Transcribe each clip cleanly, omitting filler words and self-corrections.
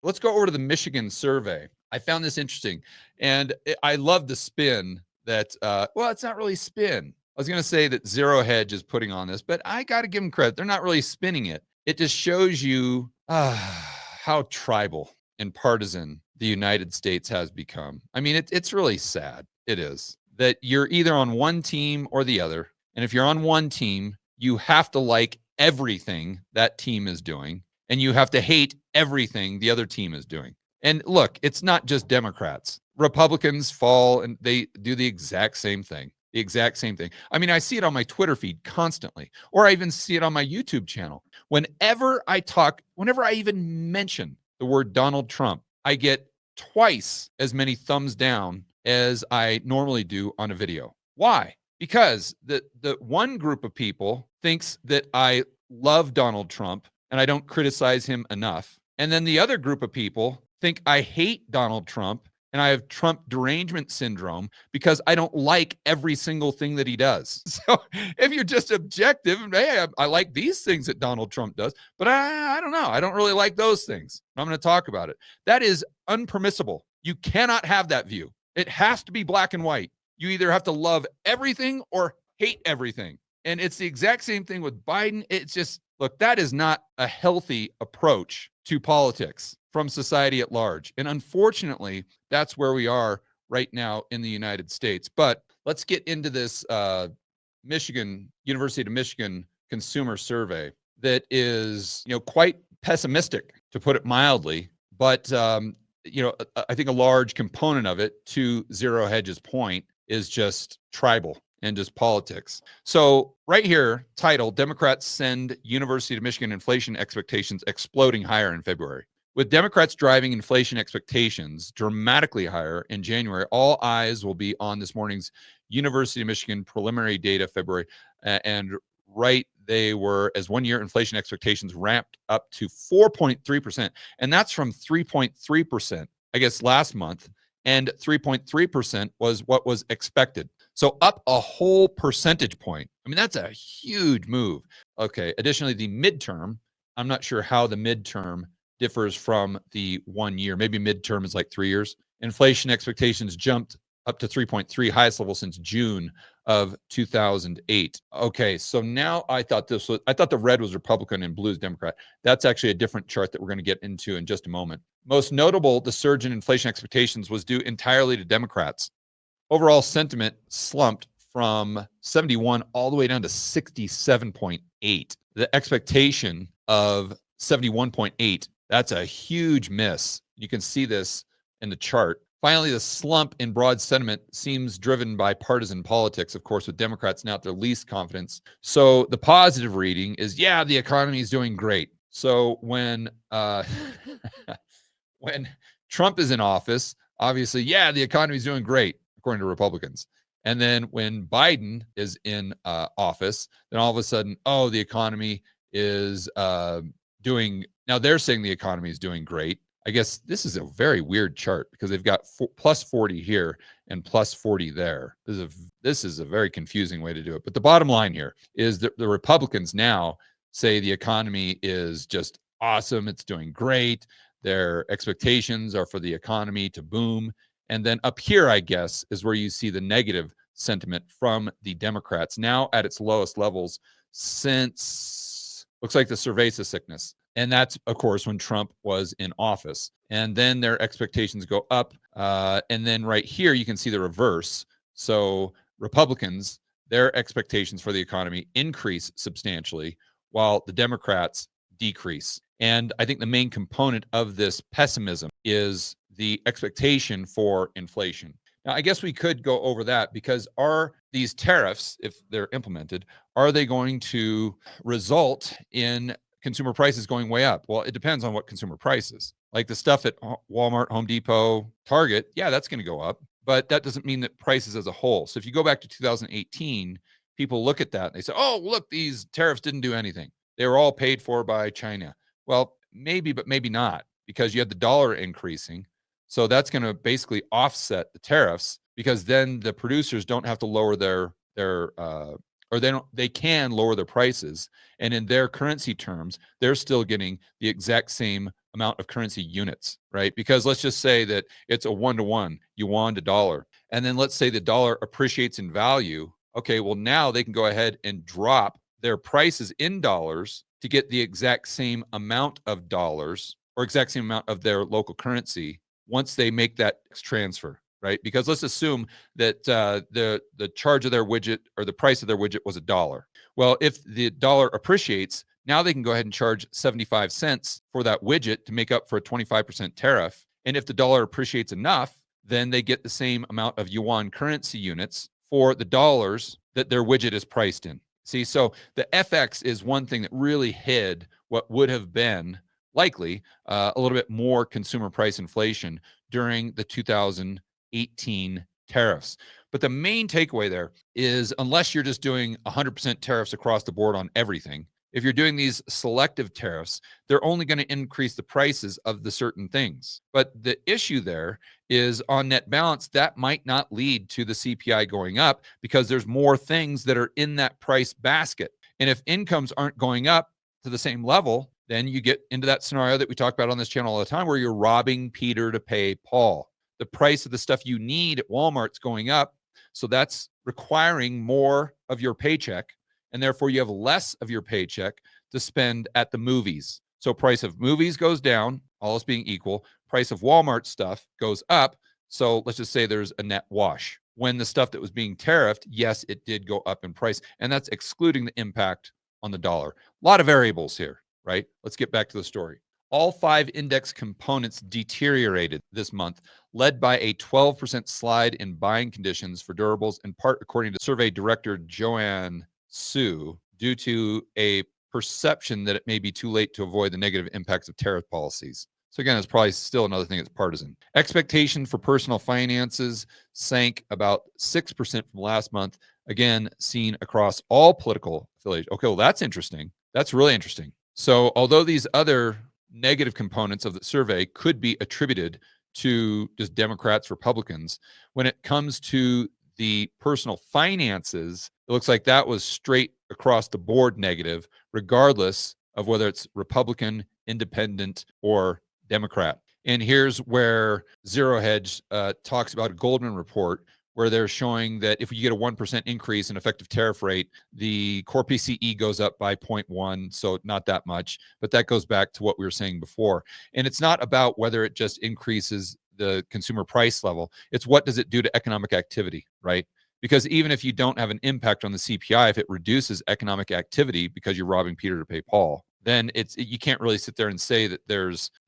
let's go over to the Michigan survey. I found this interesting, and I love the spin that, well, it's not really spin. I was going to say that Zero Hedge is putting on this, but I got to give them credit. They're not really spinning it. It just shows you how tribal and partisan the United States has become. I mean, it's really sad. It is that you're either on one team or the other. And if you're on one team, you have to like everything that team is doing, and you have to hate everything the other team is doing. And look, it's not just Democrats. Republicans fall and they do the exact same thing. The exact same thing. I mean, I see it on my Twitter feed constantly, or I even see it on my YouTube channel. Whenever I even mention the word Donald Trump, I get twice as many thumbs down as I normally do on a video. Why? Because the one group of people thinks that I love Donald Trump and I don't criticize him enough. And then the other group of people think I hate Donald Trump and I have Trump derangement syndrome because I don't like every single thing that he does. So if you're just objective, hey, I like these things that Donald Trump does, but I don't know. I don't really like those things. I'm going to talk about it. That is unpermissible. You cannot have that view. It has to be black and white. You either have to love everything or hate everything. And it's the exact same thing with Biden. It's just, look, that is not a healthy approach to politics from society at large. And unfortunately, that's where we are right now in the United States. But let's get into this University of Michigan consumer survey that is, quite pessimistic, to put it mildly. But, I think a large component of it, to Zero Hedge's point, is just tribal and just politics. So right here, title, Democrats send University of Michigan inflation expectations exploding higher in February. With Democrats driving inflation expectations dramatically higher in January, all eyes will be on this morning's University of Michigan preliminary data February. And right, they were, as 1 year inflation expectations ramped up to 4.3%. And that's from 3.3%, I guess, last month. And 3.3% was what was expected. So up a whole percentage point. I mean, that's a huge move. Okay. Additionally, the midterm, I'm not sure how the midterm differs from the 1 year. Maybe midterm is like 3 years. Inflation expectations jumped up to 3.3, highest level since June of 2008. Okay, so now I thought the red was Republican and blue is Democrat. That's actually a different chart that we're going to get into in just a moment. Most notable, the surge in inflation expectations was due entirely to Democrats. Overall sentiment slumped from 71 all the way down to 67.8. The expectation of 71.8, that's a huge miss. You can see this in the chart. Finally, the slump in broad sentiment seems driven by partisan politics, of course, with Democrats now at their least confidence. So the positive reading is, yeah, the economy is doing great. So when when Trump is in office, obviously, yeah, the economy is doing great, according to Republicans. And then when Biden is in office, then all of a sudden, oh, the economy is doing, now they're saying the economy is doing great. I guess this is a very weird chart because they've got plus 40 here and plus 40 there. This is a very confusing way to do it. But the bottom line here is that the Republicans now say the economy is just awesome. It's doing great. Their expectations are for the economy to boom. And then up here, I guess, is where you see the negative sentiment from the Democrats, now at its lowest levels since, looks like, the cerveza sickness. And that's, of course, when Trump was in office. And then their expectations go up. And then right here, you can see the reverse. So Republicans, their expectations for the economy increase substantially, while the Democrats decrease. And I think the main component of this pessimism is the expectation for inflation. Now, I guess we could go over that, because are these tariffs, if they're implemented, are they going to result in consumer prices going way up? Well, it depends on what consumer prices. Like the stuff at Walmart, Home Depot, Target, yeah, that's going to go up. But that doesn't mean that prices as a whole. So if you go back to 2018, people look at that and they say, oh, look, these tariffs didn't do anything. They were all paid for by China. Well, maybe, but maybe not, because you had the dollar increasing. So that's going to basically offset the tariffs, because then the producers don't have to lower they can lower their prices. And in their currency terms, they're still getting the exact same amount of currency units, right? Because let's just say that it's a 1-to-1 yuan to dollar. And then let's say the dollar appreciates in value. Okay, well, now they can go ahead and drop their prices in dollars to get the exact same amount of dollars or exact same amount of their local currency once they make that transfer, right? Because let's assume that the charge of their widget or the price of their widget was $1. Well, if the dollar appreciates, now they can go ahead and charge 75 cents for that widget to make up for a 25% tariff. And if the dollar appreciates enough, then they get the same amount of yuan currency units for the dollars that their widget is priced in. See, so the FX is one thing that really hid what would have been likely a little bit more consumer price inflation during the 2018 tariffs. But the main takeaway there is unless you're just doing 100% tariffs across the board on everything, if you're doing these selective tariffs, they're only going to increase the prices of the certain things. But the issue there is on net balance, that might not lead to the CPI going up because there's more things that are in that price basket. And if incomes aren't going up to the same level, then you get into that scenario that we talk about on this channel all the time where you're robbing Peter to pay Paul. The price of the stuff you need at Walmart's going up. So that's requiring more of your paycheck. And therefore, you have less of your paycheck to spend at the movies. So price of movies goes down, all else being equal. Price of Walmart stuff goes up. So let's just say there's a net wash. When the stuff that was being tariffed, yes, it did go up in price. And that's excluding the impact on the dollar. A lot of variables here, right? Let's get back to the story. All 5 index components deteriorated this month, led by a 12% slide in buying conditions for durables, in part according to survey director Joanne Sue, due to a perception that it may be too late to avoid the negative impacts of tariff policies. So again, it's probably still another thing that's partisan. Expectation for personal finances sank about 6% from last month, again, seen across all political affiliations. Okay, well, that's interesting. That's really interesting. So although these other negative components of the survey could be attributed to just Democrats, Republicans, when it comes to the personal finances, it looks like that was straight across the board negative, regardless of whether it's Republican, Independent, or Democrat. And here's where Zero Hedge talks about a Goldman report where they're showing that if you get a 1% increase in effective tariff rate, the core PCE goes up by 0.1, so not that much. But that goes back to what we were saying before. And it's not about whether it just increases the consumer price level. It's what does it do to economic activity, right? Because even if you don't have an impact on the CPI, if it reduces economic activity because you're robbing Peter to pay Paul, then you can't really sit there and say that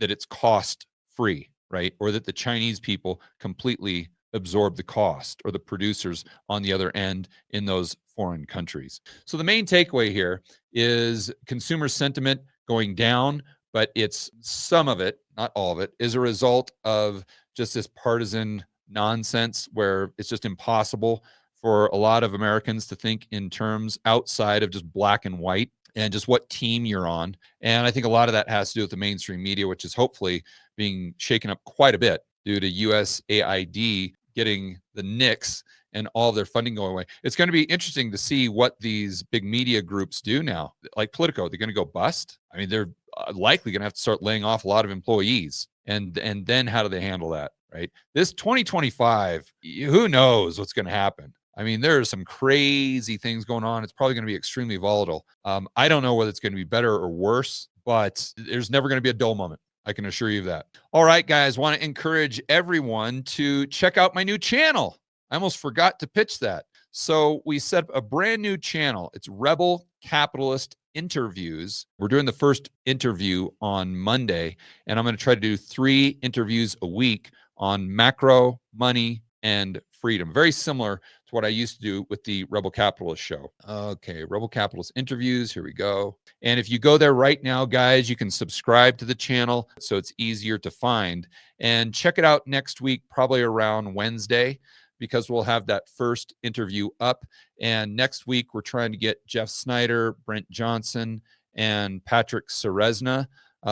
it's cost free, right? Or that the Chinese people completely absorb the cost, or the producers on the other end in those foreign countries. So the main takeaway here is consumer sentiment going down, but it's some of it, not all of it, is a result of just this partisan nonsense where it's just impossible for a lot of Americans to think in terms outside of just black and white and just what team you're on. And I think a lot of that has to do with the mainstream media, which is hopefully being shaken up quite a bit due to USAID getting the nix and all of their funding going away. It's going to be interesting to see what these big media groups do now. Like Politico, they're going to go bust. I mean, they're likely going to have to start laying off a lot of employees. And then how do they handle that, right? This 2025, who knows what's going to happen? I mean, there are some crazy things going on. It's probably going to be extremely volatile. I don't know whether it's going to be better or worse, but there's never going to be a dull moment. I can assure you of that. All right, guys, want to encourage everyone to check out my new channel. I almost forgot to pitch that. So we set up a brand new channel. It's Rebel Capitalist Interviews. We're doing the first interview on Monday, and I'm going to try to do 3 interviews a week on macro, money, and freedom. Very similar to what I used to do with the Rebel Capitalist show. Okay, Rebel Capitalist Interviews, here we go. And if you go there right now, guys, you can subscribe to the channel so it's easier to find. And check it out next week, probably around Wednesday, because we'll have that first interview up. And next week, we're trying to get Jeff Snyder, Brent Johnson, and Patrick Ceresna.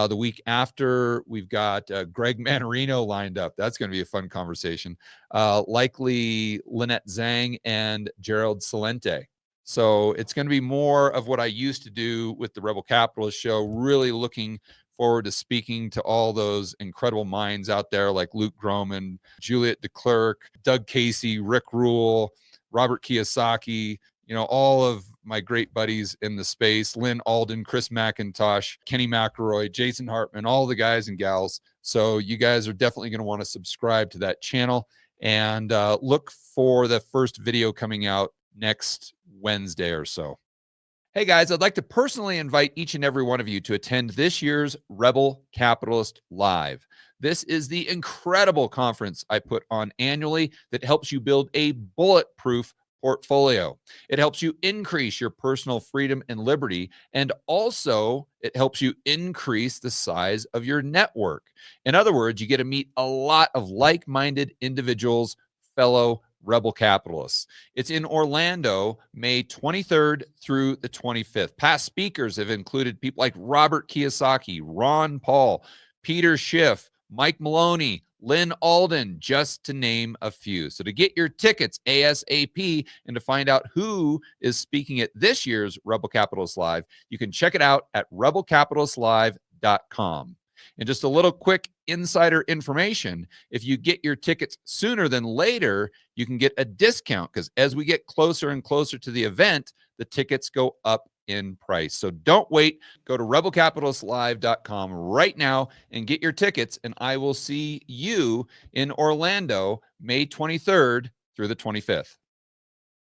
The week after, we've got Greg Manarino lined up. That's going to be a fun conversation. Likely Lynette Zhang and Gerald Salente. So it's going to be more of what I used to do with the Rebel Capitalist show, really looking forward to speaking to all those incredible minds out there like Luke Groman, Juliet DeClerc, Doug Casey, Rick Rule, Robert Kiyosaki, all of my great buddies in the space, Lynn Alden, Chris McIntosh, Kenny McElroy, Jason Hartman, all the guys and gals. So you guys are definitely going to want to subscribe to that channel and look for the first video coming out next Wednesday or so. Hey guys, I'd like to personally invite each and every one of you to attend this year's Rebel Capitalist Live. This is the incredible conference I put on annually that helps you build a bulletproof portfolio. It helps you increase your personal freedom and liberty, and also it helps you increase the size of your network. In other words, you get to meet a lot of like-minded individuals, fellow Rebel Capitalists. It's in Orlando, May 23rd through the 25th. Past speakers have included people like Robert Kiyosaki, Ron Paul, Peter Schiff, Mike Maloney, Lynn Alden, just to name a few. So to get your tickets ASAP and to find out who is speaking at this year's Rebel Capitalist Live, you can check it out at rebelcapitalistlive.com. And just a little quick insider information, if you get your tickets sooner than later, you can get a discount because as we get closer and closer to the event, the tickets go up in price. So don't wait. Go to rebelcapitalistlive.com right now and get your tickets, and I will see you in Orlando, May 23rd through the 25th.